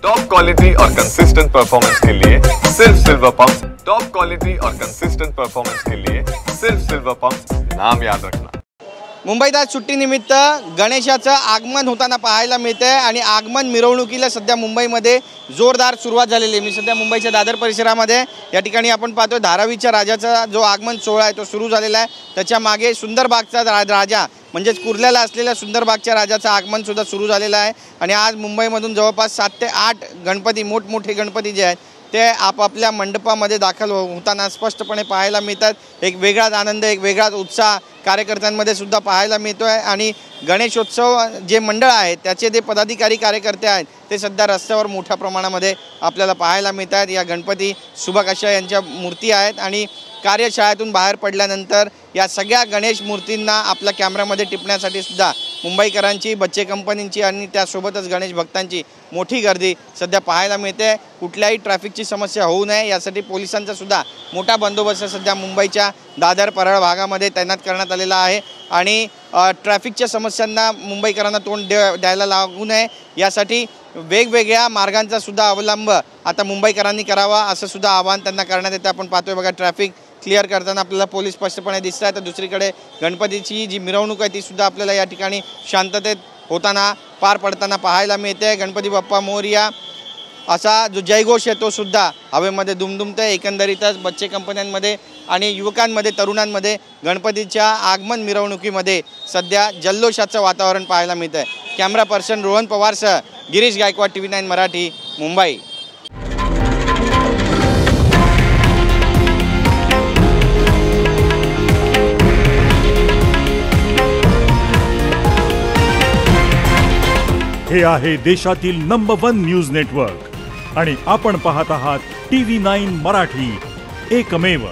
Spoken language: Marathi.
टॉप क्वालिटी और कंसिस्टेंट परफॉर्मेंस के लिए सिर्फ सिल्वर पंप्स। टॉप क्वालिटी और कंसिस्टेंट परफॉर्मेंस के लिए सिर्फ सिल्वर पंप्स, नाम याद रखना। मुंबईत आज सुट्टीनिमित्त गणेशाचं आगमन होताना पाहायला मिळते आणि आगमन मिरवणुकीला सध्या मुंबईमध्ये जोरदार सुरुवात झालेली आहे। मी सध्या मुंबईच्या दादर परिसरामध्ये या ठिकाणी आपण पाहतोय धारावीच्या राजाचा जो आगमन सोहळा आहे तो सुरू झालेला आहे। त्याच्या मागे सुंदरबागचा राजा म्हणजेच कुर्ल्याला असलेल्या सुंदरबागच्या राजाचं आगमन सुद्धा सुरू झालेलं आहे आणि आज मुंबईमधून जवळपास 7 ते 8 गणपती मोठमोठे गणपती जे आहेत ते आपापल्या मंडपामध्ये दाखल होताना स्पष्टपणे पाहायला मिळतात। एक वेगळाच आनंद, एक वेगळाच उत्साह कार्यकर्त्यांमध्ये सुद्धा पाहायला मिळतोय आणि गणेशोत्सव जे मंडळ आहे त्याचे जे पदाधिकारी कार्यकर्ते आहेत ते सध्या रस्त्यावर मोठ्या प्रमाणामध्ये आपल्याला पाहायला मिळतात। या गणपती सुबकाशा यांच्या मूर्ती आहेत आणि कार्यशाळेतून बाहेर पडल्यानंतर या सगळ्या गणेश मूर्तींना आपल्या कॅमेऱ्यामध्ये टिपण्यासाठी सुद्धा मुंबईकरांची, बच्चे कंपनींची आणि त्यासोबतच गणेश भक्तांची मोठी गर्दी सध्या पाहायला मिळते। कुठल्याही ट्रॅफिकची समस्या होऊ नये यासाठी पोलिसांचा सुद्धा मोठा बंदोबस्त सध्या मुंबईच्या दादर परळ भागामध्ये तैनात करण्यात आलेला आहे आणि ट्रॅफिकच्या समस्यांना मुंबईकरांना तोंड द्यायला लागू नये यासाठी वेगवेगळ्या मार्गांचा सुद्धा अवलंब आता मुंबईकरांनी करावा असं सुद्धा आवाहन त्यांना करण्यात येतं। आपण पाहतोय बघा, ट्रॅफिक क्लिअर करताना आपल्याला पोलीस स्पष्टपणे दिसत आहेत। तर दुसरीकडे गणपतीची जी मिरवणूक आहे ती सुद्धा आपल्याला या ठिकाणी शांततेत होताना पार पडताना पाहायला मिळते। गणपती बाप्पा मोरया असा जो जयघोष आहे तो सुद्धा हवेमध्ये दुमदुमतोय। एकंदरीतच बच्चे कंपन्यांमध्ये आणि युवकांमध्ये, तरुणांमध्ये गणपतीच्या आगमन मिरवणुकीमध्ये सध्या जल्लोषाचं वातावरण पाहायला मिळतंय। कॅमेरा पर्सन रोहन पवारसह गिरीश गायकवाड, TV9 मराठी, मुंबई। हे आहे देशातील नंबर 1 न्यूज नेटवर्क आणि आपण पाहत आहात TV9 मराठी, एकमेव।